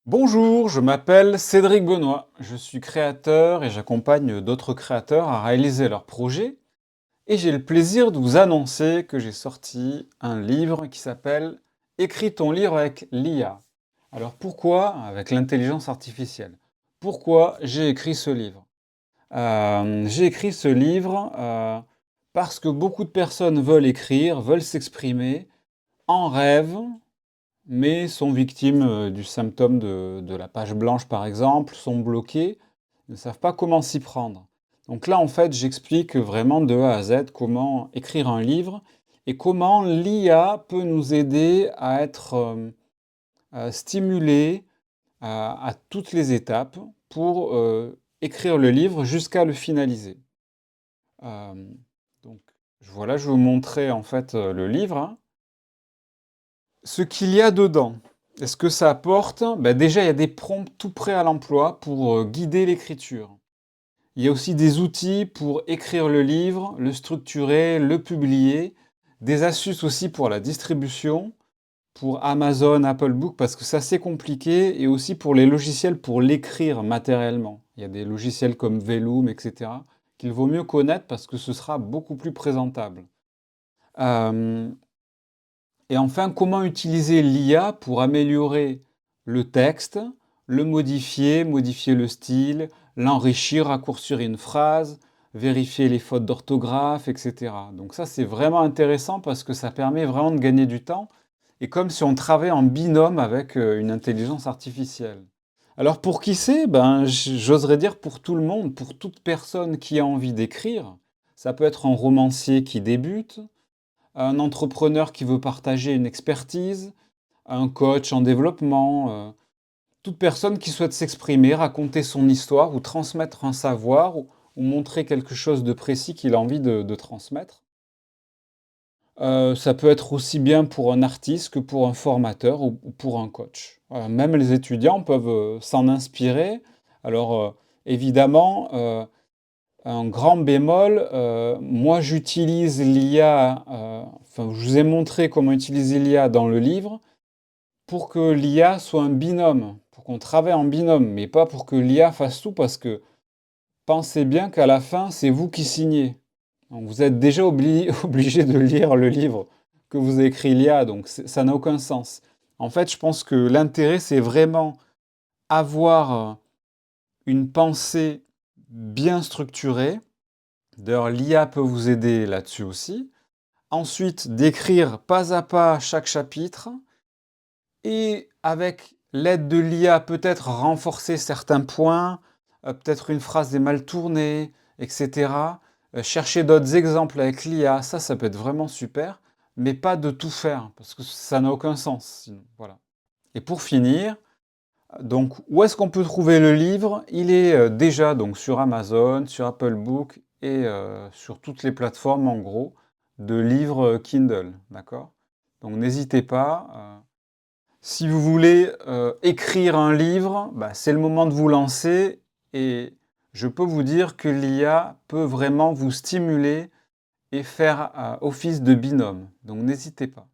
Bonjour, je m'appelle Cédric Benoît. Je suis créateur et j'accompagne d'autres créateurs à réaliser leurs projets. Et j'ai le plaisir de vous annoncer que j'ai sorti un livre qui s'appelle Écris ton livre avec l'IA. Alors pourquoi avec l'intelligence artificielle? Pourquoi j'ai écrit ce livre? J'ai écrit ce livre parce que beaucoup de personnes veulent écrire, veulent s'exprimer, en rêve, mais sont victimes du symptôme de la page blanche, par exemple, sont bloqués, ne savent pas comment s'y prendre. Donc là, en fait, j'explique vraiment de A à Z comment écrire un livre et comment l'IA peut nous aider à être stimulés à toutes les étapes pour écrire le livre jusqu'à le finaliser. Euh, donc voilà, je vais vous montrer en fait le livre, hein. Ce qu'il y a dedans, est-ce que ça apporte? Ben déjà, il y a des prompts tout prêts à l'emploi pour guider l'écriture. Il y a aussi des outils pour écrire le livre, le structurer, le publier. Des astuces aussi pour la distribution, pour Amazon, Apple Book, parce que c'est assez compliqué, et aussi pour les logiciels pour l'écrire matériellement. Il y a des logiciels comme Vellum, etc., qu'il vaut mieux connaître parce que ce sera beaucoup plus présentable. Euh, Et enfin, comment utiliser l'IA pour améliorer le texte, le modifier, modifier le style, l'enrichir, raccourcir une phrase, vérifier les fautes d'orthographe, etc. Donc ça, c'est vraiment intéressant parce que ça permet vraiment de gagner du temps et comme si on travaillait en binôme avec une intelligence artificielle. Alors pour qui c'est? Ben, j'oserais dire pour tout le monde, pour toute personne qui a envie d'écrire. Ça peut être un romancier qui débute, un entrepreneur qui veut partager une expertise, un coach en développement, toute personne qui souhaite s'exprimer, raconter son histoire ou transmettre un savoir ou montrer quelque chose de précis qu'il a envie de transmettre. Ça peut être aussi bien pour un artiste que pour un formateur ou pour un coach. Même les étudiants peuvent s'en inspirer. Alors évidemment, un grand bémol, moi j'utilise l'IA, enfin je vous ai montré comment utiliser l'IA dans le livre pour que l'IA soit un binôme, pour qu'on travaille en binôme, mais pas pour que l'IA fasse tout parce que pensez bien qu'à la fin c'est vous qui signez. Donc vous êtes déjà obligé de lire le livre que vous a écrit l'IA, donc ça n'a aucun sens. En fait, je pense que l'intérêt c'est vraiment avoir une pensée bien structurée. D'ailleurs, l'IA peut vous aider là-dessus aussi. Ensuite, d'écrire pas à pas chaque chapitre et avec l'aide de l'IA, peut-être renforcer certains points, peut-être une phrase est mal tournée, etc. Chercher d'autres exemples avec l'IA, ça peut être vraiment super, mais pas de tout faire, parce que ça n'a aucun sens, sinon. Voilà. Et pour finir, donc, où est-ce qu'on peut trouver le livre? Il est déjà donc sur Amazon, sur Apple Book et sur toutes les plateformes en gros de livres Kindle, d'accord? Donc n'hésitez pas. Si vous voulez écrire un livre, bah, c'est le moment de vous lancer et je peux vous dire que l'IA peut vraiment vous stimuler et faire office de binôme. Donc n'hésitez pas.